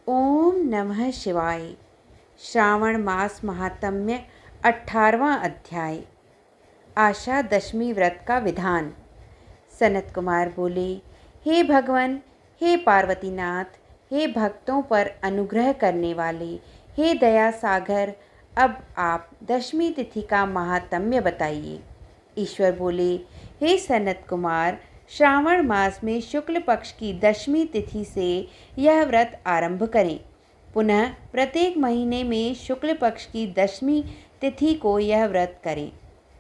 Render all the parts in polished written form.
ओम नमः शिवाय। श्रावण मास महात्म्य 18वां अध्याय। आशा दशमी व्रत का विधान। सनत कुमार बोले, हे भगवान, हे पार्वतीनाथ, हे भक्तों पर अनुग्रह करने वाले, हे दया सागर, अब आप दशमी तिथि का महात्म्य बताइए। ईश्वर बोले, हे सनत कुमार, श्रावण मास में शुक्ल पक्ष की दशमी तिथि से यह व्रत आरंभ करें। पुनः प्रत्येक महीने में शुक्ल पक्ष की दशमी तिथि को यह व्रत करें।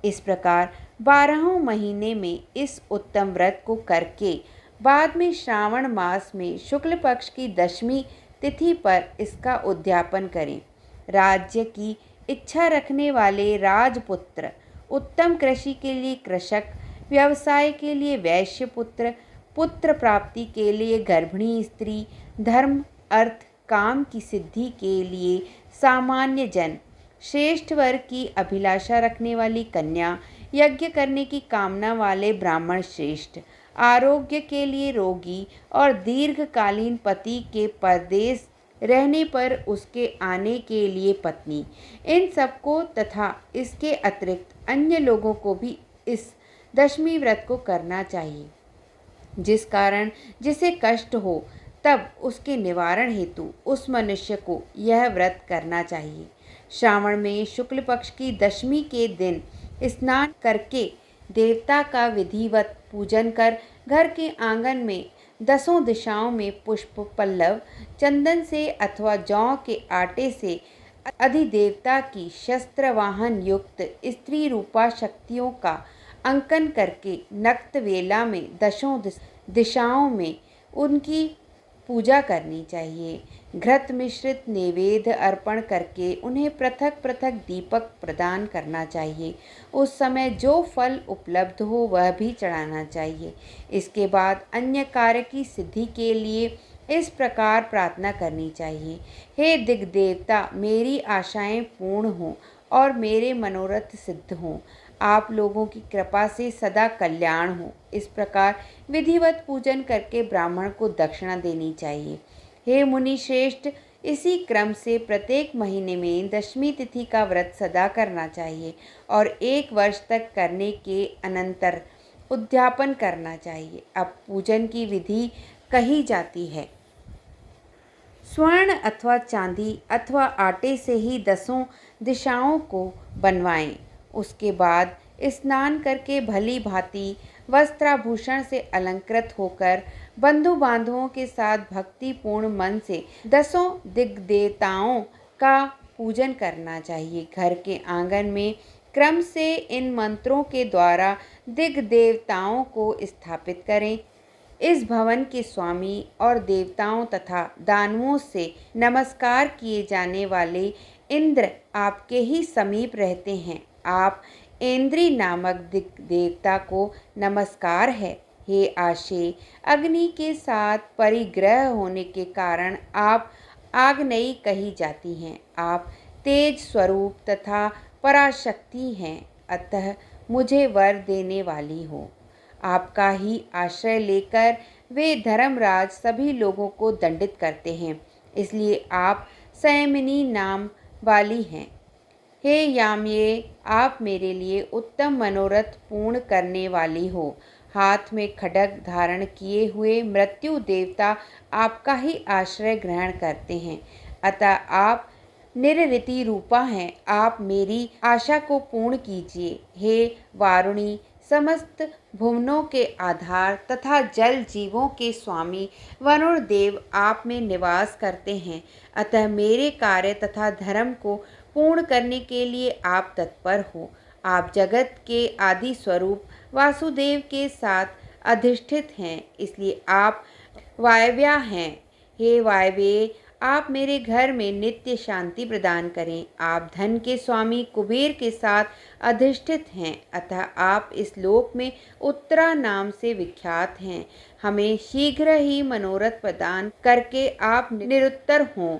इस प्रकार 12 महीने में इस उत्तम व्रत को करके बाद में श्रावण मास में शुक्ल पक्ष की दशमी तिथि पर इसका उद्यापन करें। राज्य की इच्छा रखने वाले राजपुत्र, उत्तम कृषि के लिए कृषक, व्यवसाय के लिए वैश्य पुत्र, पुत्र प्राप्ति के लिए गर्भिणी स्त्री, धर्म अर्थ काम की सिद्धि के लिए सामान्य जन, श्रेष्ठ वर्ग की अभिलाषा रखने वाली कन्या, यज्ञ करने की कामना वाले ब्राह्मण श्रेष्ठ, आरोग्य के लिए रोगी और दीर्घकालीन पति के परदेश रहने पर उसके आने के लिए पत्नी, इन सबको तथा इसके अतिरिक्त अन्य लोगों को भी इस दशमी व्रत को करना चाहिए। जिस कारण जिसे कष्ट हो तब उसके निवारण हेतु उस मनुष्य को यह व्रत करना चाहिए। श्रावण में शुक्ल पक्ष की दशमी के दिन स्नान करके देवता का विधिवत पूजन कर घर के आंगन में 10 दिशाओं में पुष्प पल्लव चंदन से अथवा जौ के आटे से अधिदेवता की शस्त्र वाहन युक्त स्त्री रूपा शक्तियों का अंकन करके नक्त वेला में 10 दिशाओं में उनकी पूजा करनी चाहिए। घृत मिश्रित नैवेद्य अर्पण करके उन्हें पृथक पृथक दीपक प्रदान करना चाहिए। उस समय जो फल उपलब्ध हो वह भी चढ़ाना चाहिए। इसके बाद अन्य कार्य की सिद्धि के लिए इस प्रकार प्रार्थना करनी चाहिए, हे दिग्देवता, मेरी आशाएं पूर्ण हों और मेरे मनोरथ सिद्ध हों। आप लोगों की कृपा से सदा कल्याण हो। इस प्रकार विधिवत पूजन करके ब्राह्मण को दक्षिणा देनी चाहिए। हे मुनि श्रेष्ठ, इसी क्रम से प्रत्येक महीने में दशमी तिथि का व्रत सदा करना चाहिए और 1 वर्ष तक करने के अनंतर उद्यापन करना चाहिए। अब पूजन की विधि कही जाती है। स्वर्ण अथवा चांदी अथवा आटे से ही 10 दिशाओं को बनवाएं। उसके बाद स्नान करके भली भांति वस्त्राभूषण से अलंकृत होकर बंधु बांधवों के साथ भक्तिपूर्ण मन से 10 दिग्देवताओं का पूजन करना चाहिए। घर के आंगन में क्रम से इन मंत्रों के द्वारा दिग्देवताओं को स्थापित करें। इस भवन के स्वामी और देवताओं तथा दानवों से नमस्कार किए जाने वाले इंद्र आपके ही समीप रहते हैं। आप इंद्री नामक देवता को नमस्कार है। हे आशे, अग्नि के साथ परिग्रह होने के कारण आप आग्नेयी कही जाती हैं। आप तेज स्वरूप तथा पराशक्ति हैं, अतः मुझे वर देने वाली हो। आपका ही आश्रय लेकर वे धर्मराज सभी लोगों को दंडित करते हैं, इसलिए आप संयमिनी नाम वाली हैं। हे याम्ये, आप मेरे लिए उत्तम मनोरथ पूर्ण करने वाली हो। हाथ में खड्ग धारण किए हुए मृत्यु देवता आपका ही आश्रय ग्रहण करते हैं, अतः आप निरृति रूपा हैं। आप मेरी आशा को पूर्ण कीजिए। हे वारुणी, समस्त भुवनों के आधार तथा जल जीवों के स्वामी वरुण देव आप में निवास करते हैं, अतः मेरे कार्य तथा धर्म को पूर्ण करने के लिए आप तत्पर हो। आप जगत के आदि स्वरूप वासुदेव के साथ अधिष्ठित हैं, इसलिए आप वायव्या हैं। हे वायव्य, आप मेरे घर में नित्य शांति प्रदान करें। आप धन के स्वामी कुबेर के साथ अधिष्ठित हैं, अतः आप इस लोक में उत्तरा नाम से विख्यात हैं। हमें शीघ्र ही मनोरथ प्रदान करके आप निरुत्तर हों।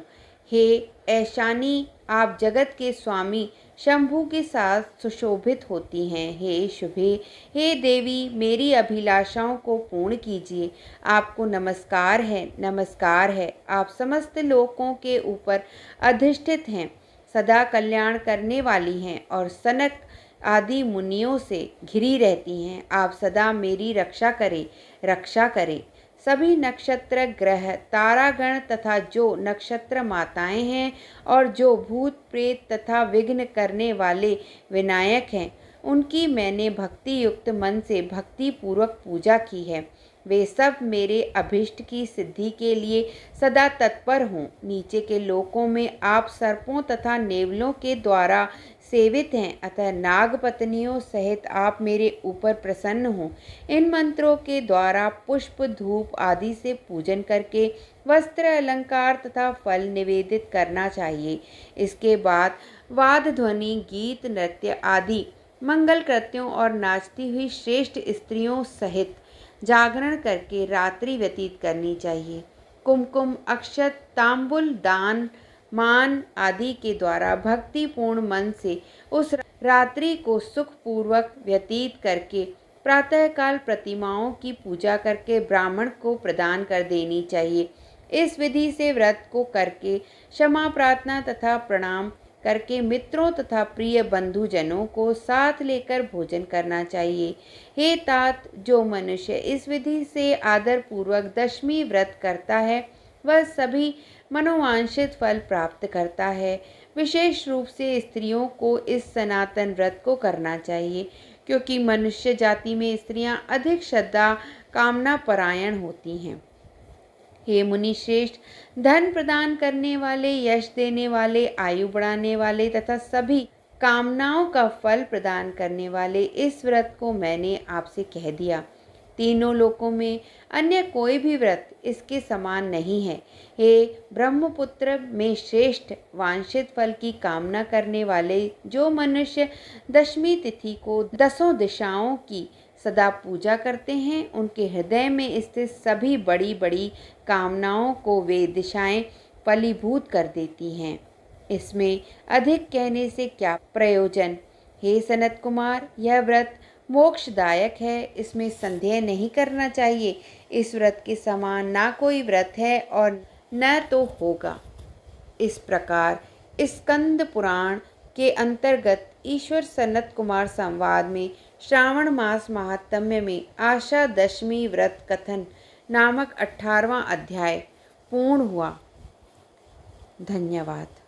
हे ऐशानी, आप जगत के स्वामी शंभू के साथ सुशोभित होती हैं। हे शुभे, हे देवी, मेरी अभिलाषाओं को पूर्ण कीजिए। आपको नमस्कार है, नमस्कार है। आप समस्त लोकों के ऊपर अधिष्ठित हैं, सदा कल्याण करने वाली हैं और सनक आदि मुनियों से घिरी रहती हैं। आप सदा मेरी रक्षा करें, रक्षा करें। सभी नक्षत्र ग्रह तारागण तथा जो नक्षत्र माताएं हैं और जो भूत प्रेत तथा विघ्न करने वाले विनायक हैं, उनकी मैंने भक्ति युक्त मन से भक्ति पूर्वक पूजा की है। वे सब मेरे अभिष्ट की सिद्धि के लिए सदा तत्पर हों। नीचे के लोकों में आप सर्पों तथा नेवलों के द्वारा सेवित हैं, अतः नागपत्नियों सहित आप मेरे ऊपर प्रसन्न हों। इन मंत्रों के द्वारा पुष्प धूप आदि से पूजन करके वस्त्र अलंकार तथा फल निवेदित करना चाहिए। इसके बाद वाद ध्वनि, गीत, नृत्य आदि मंगल कृत्यों और नाचती हुई श्रेष्ठ स्त्रियों सहित जागरण करके रात्रि व्यतीत करनी चाहिए। कुमकुम, अक्षत, तांबुल, दान, मान आदि के द्वारा भक्तिपूर्ण मन से उस रात्रि को सुखपूर्वक व्यतीत करके प्रातःकाल प्रतिमाओं की पूजा करके ब्राह्मण को प्रदान कर देनी चाहिए। इस विधि से व्रत को करके क्षमा प्रार्थना तथा प्रणाम करके मित्रों तथा प्रिय बंधुजनों को साथ लेकर भोजन करना चाहिए। हे तात, जो मनुष्य इस विधि से आदर पूर्वक दशमी व्रत करता है, वह सभी मनोवांछित फल प्राप्त करता है। विशेष रूप से स्त्रियों को इस सनातन व्रत को करना चाहिए, क्योंकि मनुष्य जाति में स्त्रियां अधिक श्रद्धा कामना परायण होती हैं। हे मुनि श्रेष्ठ, धन प्रदान करने वाले, यश देने वाले, आयु बढ़ाने वाले तथा सभी कामनाओं का फल प्रदान करने वाले इस व्रत को मैंने आपसे कह दिया। तीनों लोकों में अन्य कोई भी व्रत इसके समान नहीं है। हे ब्रह्मपुत्र, में श्रेष्ठ वांछित फल की कामना करने वाले जो मनुष्य दशमी तिथि को दसों दिशाओं की सदा पूजा करते हैं, उनके हृदय में स्थित सभी बड़ी बड़ी कामनाओं को वे दिशाएं फलीभूत कर देती हैं। इसमें अधिक कहने से क्या प्रयोजन। हे सनत कुमार, यह व्रत मोक्षदायक है, इसमें संदेह नहीं करना चाहिए। इस व्रत के समान ना कोई व्रत है और न तो होगा। इस प्रकार स्कंद पुराण के अंतर्गत ईश्वर सनत कुमार संवाद में श्रावण मास महात्म्य में आशा दशमी व्रत कथन नामक 18वां अध्याय पूर्ण हुआ। धन्यवाद।